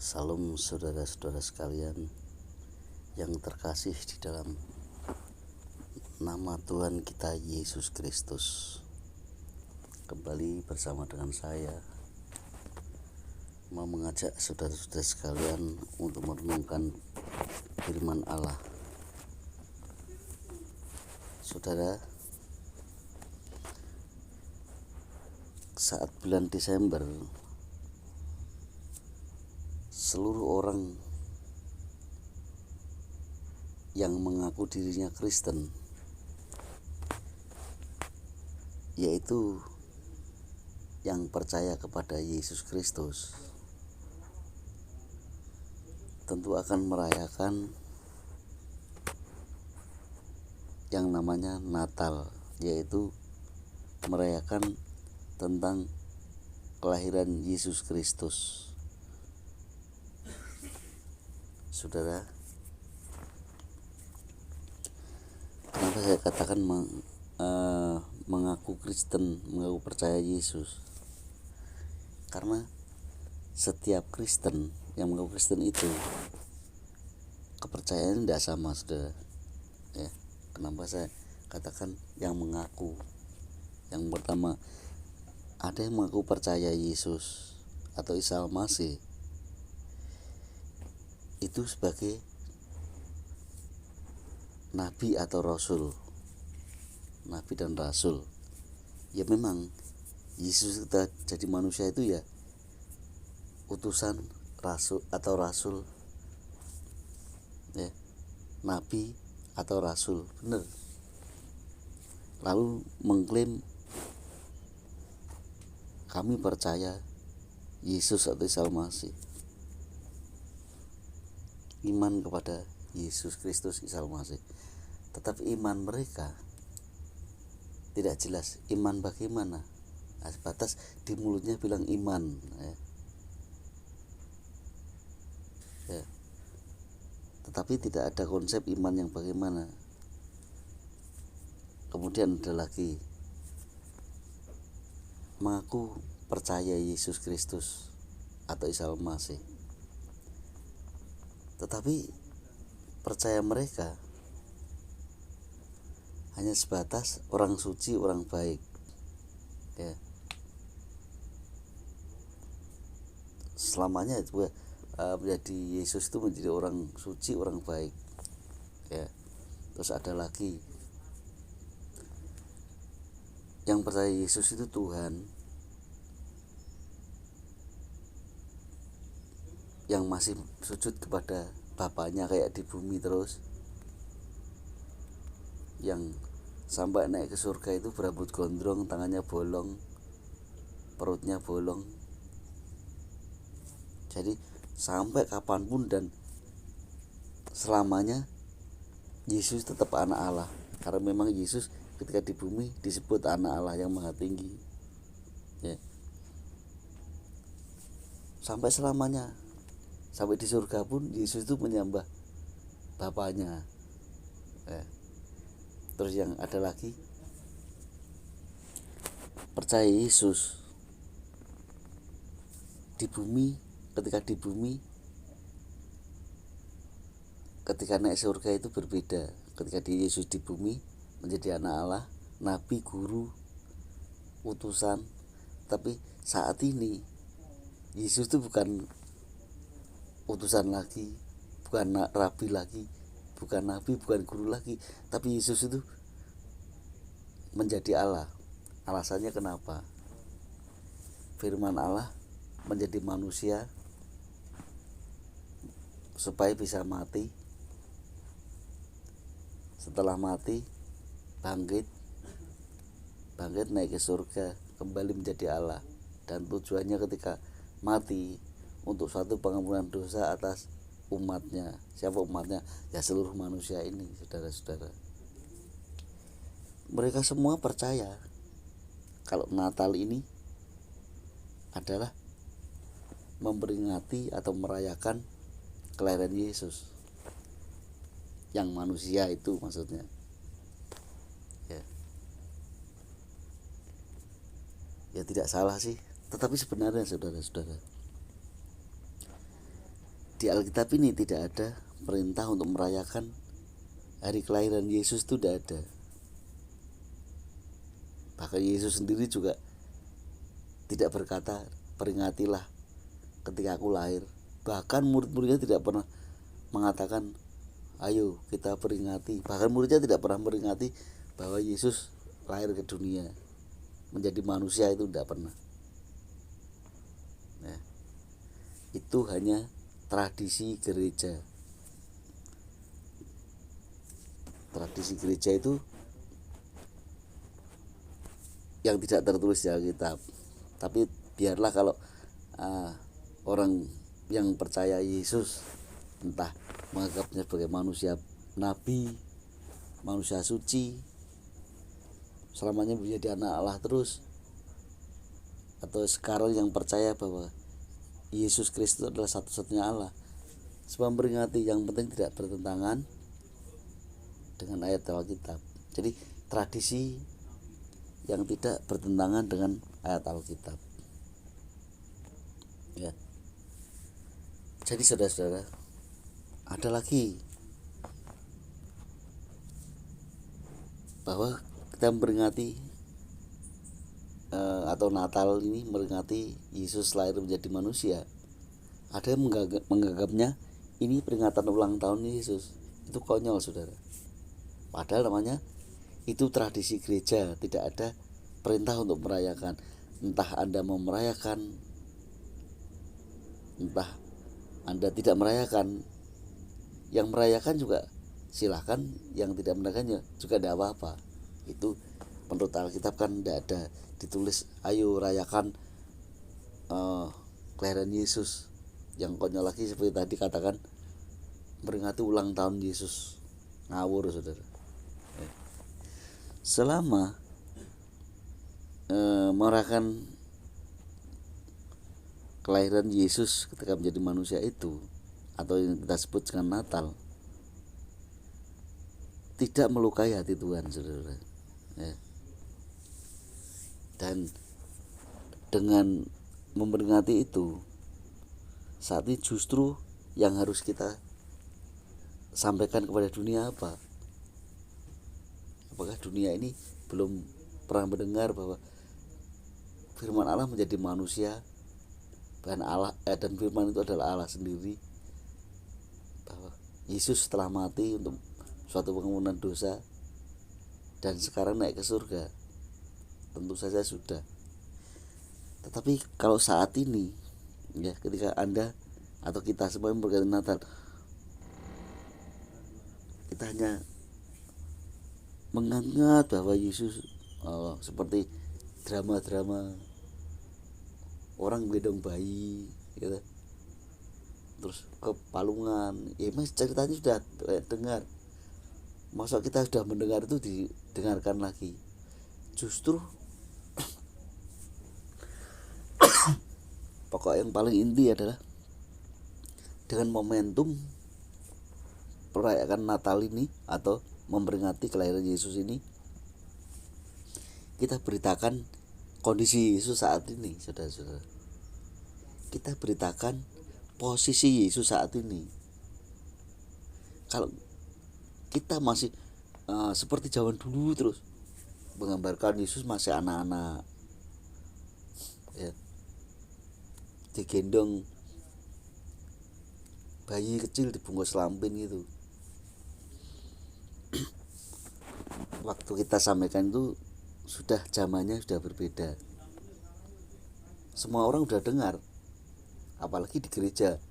Salam saudara-saudara sekalian yang terkasih di dalam nama Tuhan kita Yesus Kristus. Kembali bersama dengan saya mau mengajak saudara-saudara sekalian untuk merenungkan firman Allah. Saudara, saat bulan Desember seluruh orang yang mengaku dirinya Kristen, yaitu yang percaya kepada Yesus Kristus, tentu akan merayakan yang namanya Natal, yaitu merayakan tentang kelahiran Yesus Kristus. Saudara, kenapa saya katakan mengaku Kristen, mengaku percaya Yesus? Karena setiap Kristen yang mengaku Kristen itu kepercayaan tidak sama, saudara. Ya, kenapa saya katakan yang mengaku? Yang pertama, ada yang mengaku percaya Yesus atau Isa Al-Masih itu sebagai nabi atau rasul, nabi dan rasul. Ya memang Yesus kita jadi manusia itu ya utusan rasul atau rasul, ya, nabi atau rasul, benar. Lalu mengklaim kami percaya Yesus atau Isa Al-Masih, iman kepada Yesus Kristus Isa Al-Masih. Tetapi iman mereka tidak jelas. Iman bagaimana? Sebatas di mulutnya bilang iman, ya. Tetapi tidak ada konsep iman yang bagaimana. Kemudian ada lagi mengaku percaya Yesus Kristus atau Isa Al-Masih, tetapi percaya mereka hanya sebatas orang suci, orang baik, ya. Selamanya itu menjadi Yesus itu menjadi orang suci, orang baik, ya. Terus ada lagi yang percaya Yesus itu Tuhan yang masih sujud kepada Bapaknya kayak di bumi terus, yang sampai naik ke surga itu berambut gondrong, tangannya bolong, perutnya bolong. Jadi sampai kapanpun dan selamanya Yesus tetap anak Allah, karena memang Yesus ketika di bumi disebut anak Allah yang maha tinggi, ya. Sampai selamanya, sampai di surga pun Yesus itu menyembah Bapaknya, ya. Terus yang ada lagi percaya Yesus di bumi, ketika naik surga itu berbeda. Ketika di Yesus di bumi menjadi anak Allah, nabi, guru, utusan. Tapi saat ini Yesus itu bukan utusan lagi, bukan rabi lagi, bukan nabi, bukan guru lagi, tapi Yesus itu menjadi Allah. Alasannya kenapa? Firman Allah menjadi manusia supaya bisa mati, setelah mati bangkit naik ke surga, kembali menjadi Allah. Dan tujuannya ketika mati untuk suatu pengampunan dosa atas umatnya. Siapa umatnya? Ya seluruh manusia ini, saudara-saudara. Mereka semua percaya kalau Natal ini adalah memperingati atau merayakan kelahiran Yesus yang manusia itu, maksudnya, ya. Ya tidak salah sih. Tetapi sebenarnya saudara-saudara, di Alkitab ini tidak ada perintah untuk merayakan hari kelahiran Yesus, itu tidak ada. Bahkan Yesus sendiri juga tidak berkata peringatilah ketika aku lahir. Bahkan murid-muridnya tidak pernah mengatakan ayo kita peringati. Bahkan muridnya tidak pernah peringati bahwa Yesus lahir ke dunia menjadi manusia, itu tidak pernah. Nah, itu hanya tradisi gereja. Tradisi gereja itu yang tidak tertulis di Alkitab. Tapi biarlah kalau orang yang percaya Yesus entah menganggapnya sebagai manusia nabi, manusia suci, selamanya menjadi anak Allah terus, atau sekarang yang percaya bahwa Yesus Kristus adalah satu-satunya Allah, semua memperingati, yang penting tidak bertentangan dengan ayat Alkitab. Jadi tradisi yang tidak bertentangan dengan ayat Alkitab. Ya. Jadi saudara-saudara, ada lagi bahwa kita memperingati atau Natal ini memperingati Yesus lahir menjadi manusia. Ada yang menganggapnya ini peringatan ulang tahun Yesus. Itu konyol, saudara. Padahal namanya itu tradisi gereja, tidak ada perintah untuk merayakan. Entah Anda mau merayakan, entah Anda tidak merayakan. Yang merayakan juga silahkan, yang tidak merayakannya juga tidak apa-apa. Itu menurut Alkitab kan tidak ada ditulis ayo rayakan kelahiran Yesus. Yang konyol lagi seperti tadi katakan memperingati ulang tahun Yesus. Ngawur, saudara. Selama merayakan kelahiran Yesus ketika menjadi manusia itu, atau yang kita sebut dengan Natal, tidak melukai hati Tuhan, saudara. Ya. Dan dengan memperingati itu, saat ini justru yang harus kita sampaikan kepada dunia apa? Apakah dunia ini belum pernah mendengar bahwa firman Allah menjadi manusia dan Allah dan firman itu adalah Allah sendiri, bahwa Yesus telah mati untuk suatu pengampunan dosa dan sekarang naik ke surga? Tentu saja sudah. Tetapi kalau saat ini, ya, ketika Anda atau kita semua memperingati Natal, kita hanya mengingat bahwa Yesus seperti drama-drama orang gendong bayi, gitu. Terus ke palungan, ya mas ceritanya sudah dengar. Masa kita sudah mendengar itu didengarkan lagi? Justru pokok yang paling inti adalah dengan momentum perayaan Natal ini atau memperingati kelahiran Yesus ini, kita beritakan kondisi Yesus saat ini, saudara-saudara. Kita beritakan posisi Yesus saat ini. Kalau kita masih seperti zaman dulu terus menggambarkan Yesus masih anak-anak, ya, digendong bayi kecil dibungkus lampin gitu. Waktu kita sampaikan itu sudah zamannya sudah berbeda. Semua orang sudah dengar, apalagi di gereja.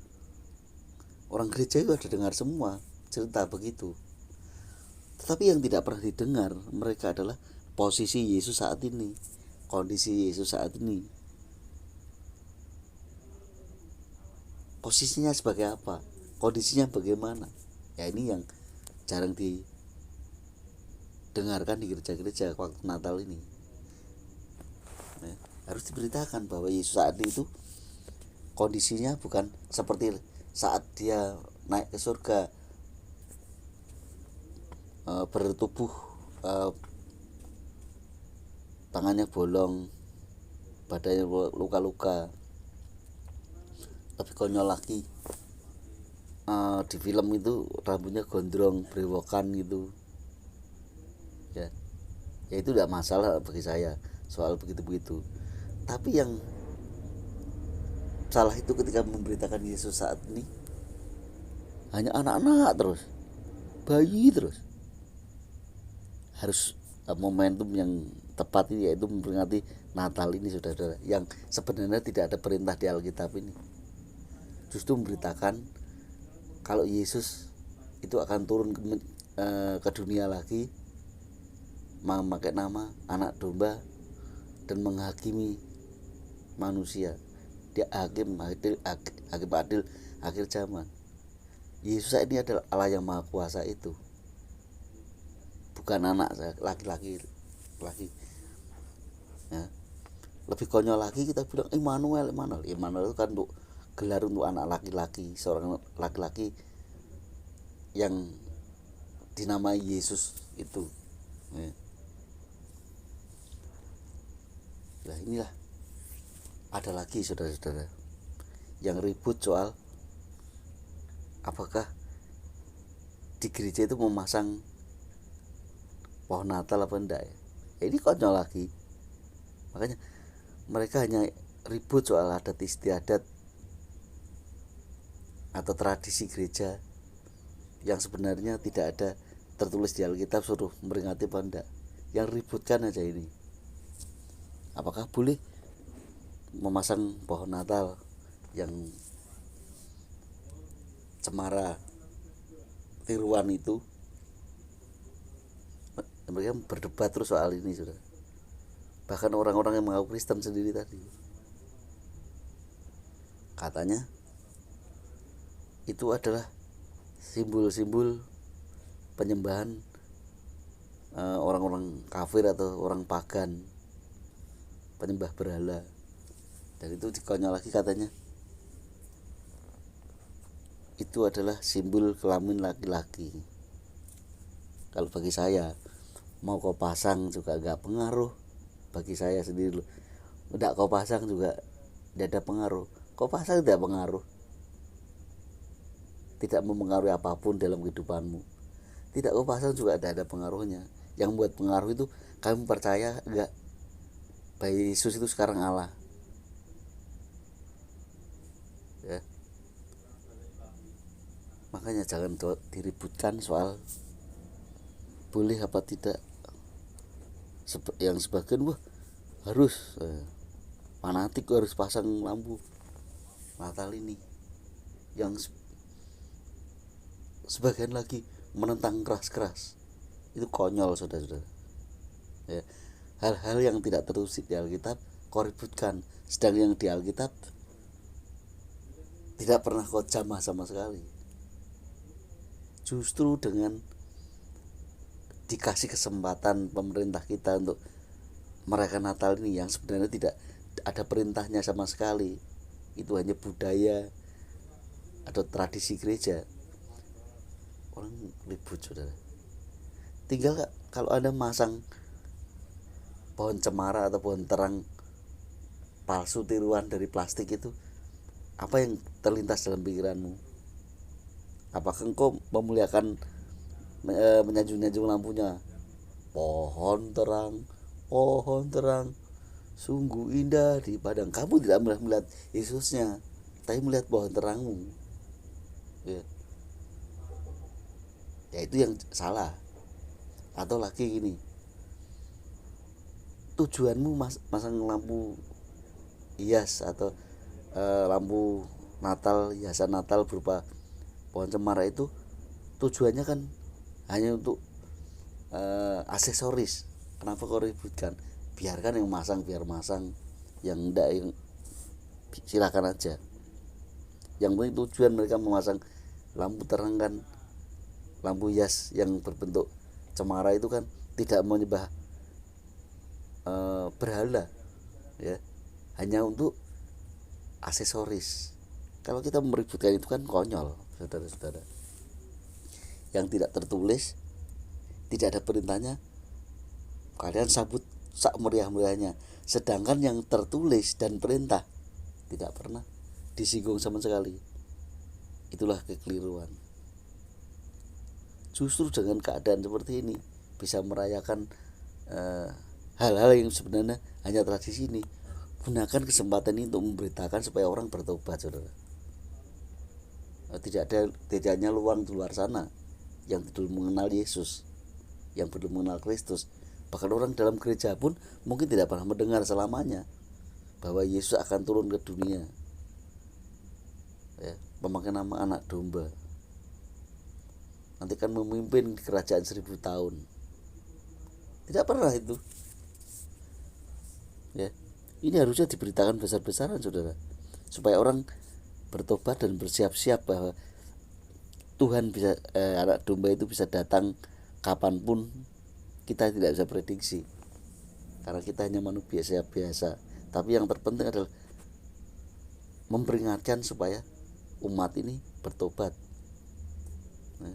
Orang gereja itu ada dengar semua cerita begitu. Tetapi yang tidak pernah didengar mereka adalah posisi Yesus saat ini, kondisi Yesus saat ini. Posisinya sebagai apa? Kondisinya bagaimana? Ya ini yang jarang didengarkan di gereja-gereja waktu Natal ini. Nah, harus diberitakan bahwa Yesus saat itu kondisinya bukan seperti saat dia naik ke surga, bertubuh, tangannya bolong, badannya luka-luka. Tapi konyol lagi, di film itu rambutnya gondrong brewokan gitu ya. Ya itu tidak masalah bagi saya soal begitu-begitu. Tapi yang salah itu ketika memberitakan Yesus saat ini hanya anak-anak terus, bayi terus. Harus momentum yang tepat ini yaitu memperingati Natal ini, saudara-saudara, yang sebenarnya tidak ada perintah di Alkitab ini. Justru memberitakan kalau Yesus itu akan turun ke dunia lagi memakai nama anak domba dan menghakimi manusia. Dia hakim adil akhir zaman. Yesus ini adalah Allah yang Maha Kuasa itu, bukan anak laki-laki lagi ya. Lebih konyol lagi kita bilang Immanuel itu kan untuk gelar untuk anak laki-laki, seorang laki-laki yang dinamai Yesus itu ya. Nah inilah ada lagi saudara-saudara yang ribut soal apakah di gereja itu memasang pohon Natal apa enggak ya. Ini konyol lagi. Makanya mereka hanya ribut soal adat istiadat atau tradisi gereja yang sebenarnya tidak ada tertulis di Alkitab suruh memperingati apa enggak. Yang ributkan aja ini. Apakah boleh memasang pohon Natal yang cemara tiruan itu? Mereka berdebat terus soal ini sudah. Bahkan orang-orang yang mengaku Kristen sendiri tadi katanya itu adalah simbol-simbol penyembahan orang-orang kafir atau orang pagan, penyembah berhala. Dan itu dikonyol lagi katanya itu adalah simbol kelamin laki-laki. Kalau bagi saya mau kau pasang juga gak pengaruh. Bagi saya sendiri udah kau pasang juga tidak ada pengaruh. Kau pasang tidak pengaruh, tidak mempengaruhi apapun dalam kehidupanmu. Tidak kau pasang juga tidak ada pengaruhnya. Yang buat pengaruh itu kamu percaya enggak bahwa Yesus itu sekarang Allah ya. Makanya jangan diributkan soal boleh apa tidak. Yang sebagian harus fanatik harus pasang lampu Natal ini. Yang sebagian lagi menentang keras-keras. Itu konyol saudara-saudara ya. Hal-hal yang tidak tertulis di Alkitab kau ributkan, sedang yang di Alkitab tidak pernah kau jamah sama sekali. Justru dengan dikasih kesempatan pemerintah kita untuk merayakan Natal ini yang sebenarnya tidak ada perintahnya sama sekali, itu hanya budaya atau tradisi gereja, orang ribut saudara. Tinggal kalau Anda masang pohon cemara atau pohon terang palsu tiruan dari plastik itu, apa yang terlintas dalam pikiranmu? Apakah engkau memuliakan menyanjung-nyanjung lampunya? Pohon terang sungguh indah di padang. Kamu tidak melihat Yesusnya, tapi melihat pohon terangmu ya. Ya itu yang salah. Atau lagi gini, tujuanmu masang lampu hias atau lampu Natal, hiasan Natal berupa pohon cemara itu tujuannya kan hanya untuk aksesoris. Kenapa kau ributkan? Biarkan yang masang biar masang, yang enggak yang silakan aja. Yang penting tujuan mereka memasang lampu terang kan, lampu hias yang berbentuk cemara itu kan tidak menyembah berhala ya, hanya untuk aksesoris. Kalau kita meributkan itu kan konyol saudara-saudara. Yang tidak tertulis, tidak ada perintahnya, kalian sambut sak meriah-meriahnya. Sedangkan yang tertulis dan perintah tidak pernah disinggung sama sekali. Itulah kekeliruan. Justru dengan keadaan seperti ini bisa merayakan hal-hal yang sebenarnya hanya tradisi ini. Gunakan kesempatan ini untuk memberitakan supaya orang bertobat, saudara. Tidak hanya luang di luar sana yang belum mengenal Yesus, yang belum mengenal Kristus. Bahkan orang dalam gereja pun mungkin tidak pernah mendengar selamanya bahwa Yesus akan turun ke dunia, ya, memakai nama anak domba, nanti kan memimpin kerajaan 1000 tahun. Tidak pernah itu, ya. Ini harusnya diberitakan besar-besaran, saudara, supaya orang bertobat dan bersiap-siap bahwa Tuhan bisa anak domba itu bisa datang kapanpun. Kita tidak bisa prediksi karena kita hanya manusia biasa. Tapi yang terpenting adalah memperingatkan supaya umat ini bertobat. Nah,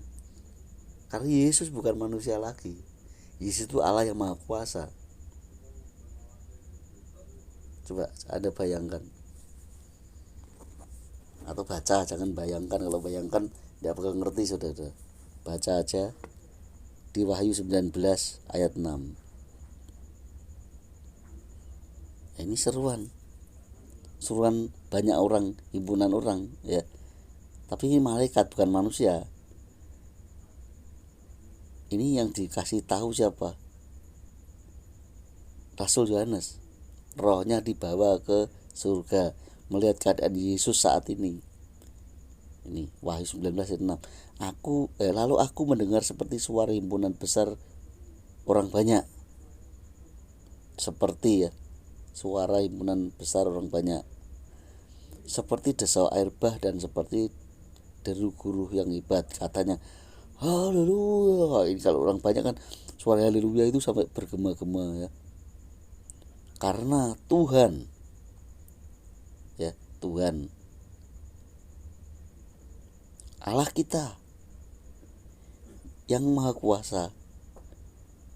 karena Yesus bukan manusia lagi. Yesus itu Allah yang Maha Kuasa. Coba Anda bayangkan, atau baca, jangan bayangkan. Kalau bayangkan tidak bakal ngerti, saudara. Baca aja di Wahyu 19 ayat 6. Ini seruan banyak orang, himpunan orang, ya. Tapi ini malaikat, bukan manusia. Ini yang dikasih tahu siapa? Rasul Yohanes. Rohnya dibawa ke surga melihat keadaan Yesus saat ini. Ini Wahyu 19 ayat 6. Lalu aku mendengar seperti suara himpunan besar orang banyak. Seperti, ya, suara himpunan besar orang banyak, seperti desau air bah dan seperti deru guru yang hebat. Katanya, haleluya. Ini kalau orang banyak kan suara haleluya itu sampai bergema-gema, ya. Karena Tuhan, ya, Tuhan Allah kita yang Maha Kuasa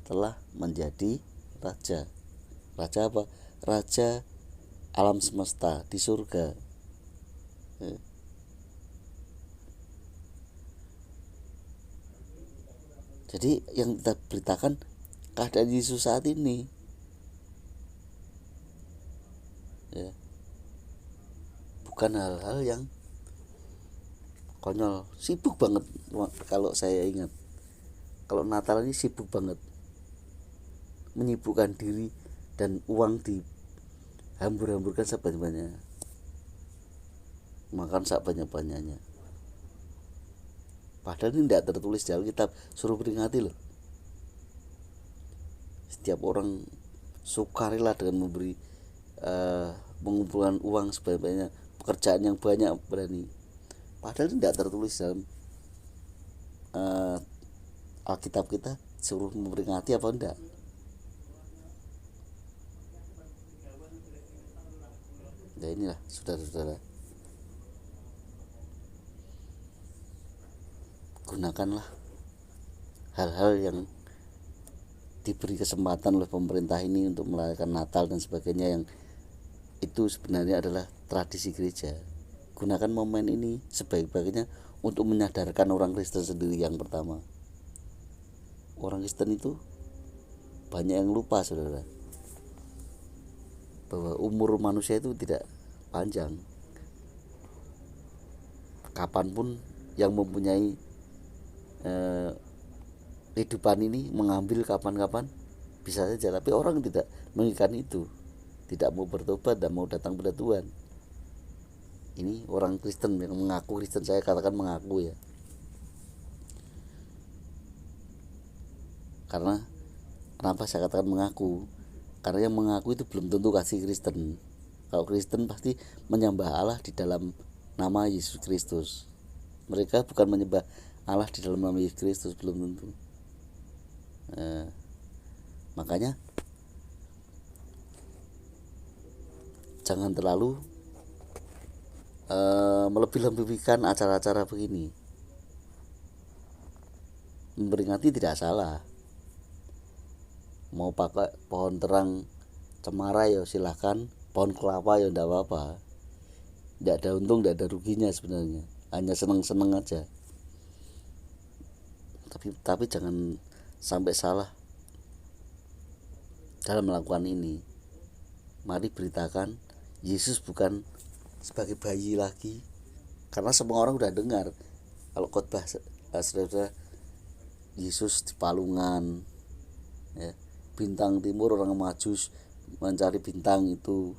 telah menjadi raja. Raja apa? Raja alam semesta di surga. Jadi yang kita beritakan keadaan Yesus saat ini, ya, bukan hal-hal yang konyol. Sibuk banget kalau saya ingat. Kalau Natal ini sibuk banget, menyibukkan diri dan uang dihambur-hamburkan sebanyak-banyaknya, makan sebanyak-banyaknya. Padahal ini tidak tertulis di Alkitab. Suruh peringati loh. Setiap orang sukarela dengan memberi mengumpulkan uang sebanyak-banyaknya, pekerjaan yang banyak, berani. Padahal ini tidak tertulis dalam Alkitab kita. Suruh memperingati apa enggak? Ya inilah, saudara-saudara, gunakanlah hal-hal yang diberi kesempatan oleh pemerintah ini untuk merayakan Natal dan sebagainya, yang itu sebenarnya adalah tradisi gereja. Gunakan momen ini sebaik-baiknya untuk menyadarkan orang Kristen sendiri. Yang pertama, orang Kristen itu banyak yang lupa, saudara, bahwa umur manusia itu tidak panjang. Kapanpun yang mempunyai kehidupan ini mengambil kapan-kapan bisa saja. Tapi orang tidak menginginkan itu, tidak mau bertobat dan mau datang pada Tuhan. Ini orang Kristen yang mengaku Kristen, saya katakan mengaku, ya. Karena kenapa saya katakan mengaku? Karena yang mengaku itu belum tentu kasih Kristen. Kalau Kristen pasti menyembah Allah di dalam nama Yesus Kristus. Mereka bukan menyembah Allah di dalam nama Yesus Kristus, belum tentu. Makanya jangan terlalu melebih-lebihkan acara-acara begini. Memperingati tidak salah. Mau pakai pohon terang cemara ya silahkan, pohon kelapa ya enggak apa-apa. Tidak ada untung, tidak ada ruginya sebenarnya. hanya senang-senang aja. Tapi jangan sampai salah dalam melakukan ini. Mari beritakan Yesus bukan sebagai bayi lagi, karena semua orang udah dengar kalau khotbah saudara, Yesus di palungan, ya, bintang timur, orang Majus mencari bintang itu.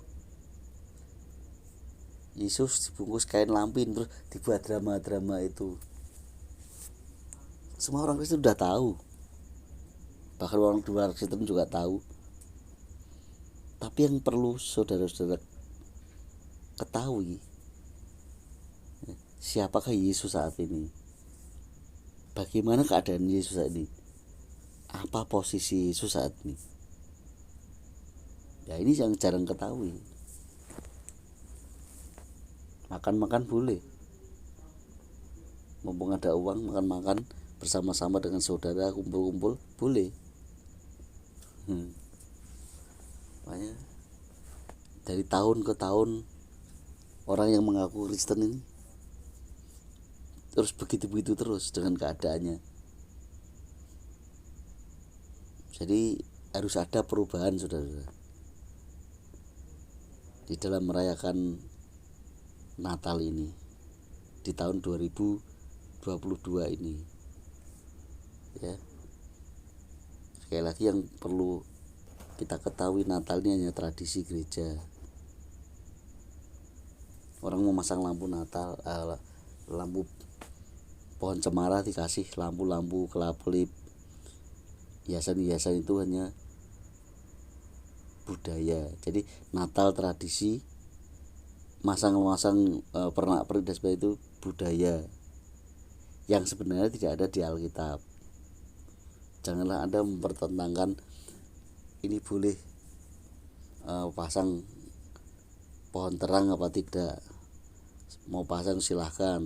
Yesus dibungkus kain lampin terus dibuat drama-drama itu. Semua orang Kristen udah tahu, bahkan orang luar Kristen juga tahu. Tapi yang perlu saudara-saudara ketahui, siapakah Yesus saat ini? Bagaimana keadaan Yesus saat ini? Apa posisi Yesus saat ini? Ya ini yang jarang ketahui. Makan-makan boleh, mumpung ada uang, makan-makan bersama-sama dengan saudara, kumpul-kumpul boleh. Makanya dari tahun ke tahun orang yang mengaku Kristen ini terus begitu-begitu terus dengan keadaannya. Jadi harus ada perubahan, saudara, di dalam merayakan Natal ini di tahun 2022 ini, ya. Sekali lagi yang perlu kita ketahui, Natal ini hanya tradisi gereja. Orang memasang lampu Natal, lampu pohon cemara dikasih lampu-lampu kelap-kelip, hiasan-hiasan itu hanya budaya. Jadi Natal tradisi, masang-masang pernak-pernik dan sebagainya itu budaya yang sebenarnya tidak ada di Alkitab. Janganlah Anda mempertentangkan ini boleh pasang pohon terang apa tidak. Mau pasang silahkan,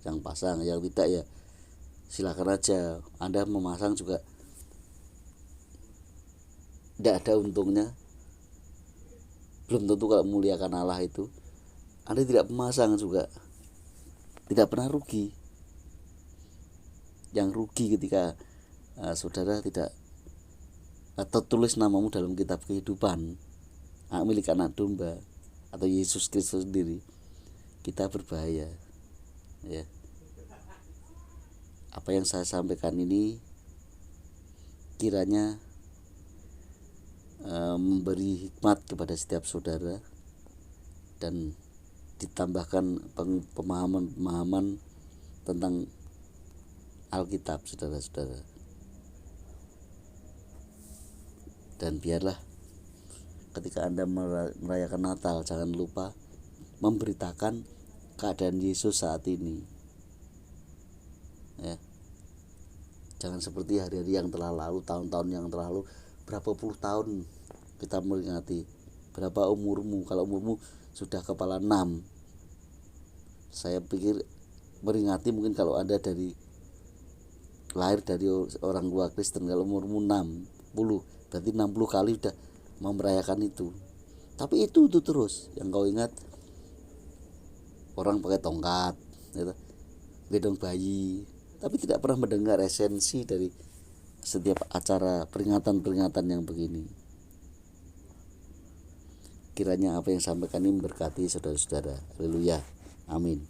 yang pasang, yang tidak ya silahkan aja. Anda memasang juga tidak ada untungnya. Belum tentu kalau memuliakan Allah itu. Anda tidak memasang juga tidak pernah rugi. Yang rugi ketika saudara tidak atau tulis namamu dalam kitab kehidupan milik anak domba atau Yesus Kristus sendiri, kita berbahaya, ya. Apa yang saya sampaikan ini kiranya memberi hikmat kepada setiap saudara dan ditambahkan pemahaman tentang Alkitab, saudara-saudara. Dan biarlah ketika Anda merayakan Natal, jangan lupa memberitakan keadaan Yesus saat ini, ya. Jangan seperti hari-hari yang telah lalu, tahun-tahun yang telah lalu. Berapa puluh tahun kita meringati. Berapa umurmu? Kalau umurmu sudah kepala 6, saya pikir meringati mungkin kalau Anda lahir dari orang tua Kristen. Kalau umurmu 60, berarti 60 kali sudah merayakan itu. Tapi itu terus yang kau ingat. Orang pakai tongkat, gitu, gendong bayi, tapi tidak pernah mendengar esensi dari setiap acara peringatan-peringatan yang begini. Kiranya apa yang sampaikan ini memberkati saudara-saudara. Haleluya. Amin.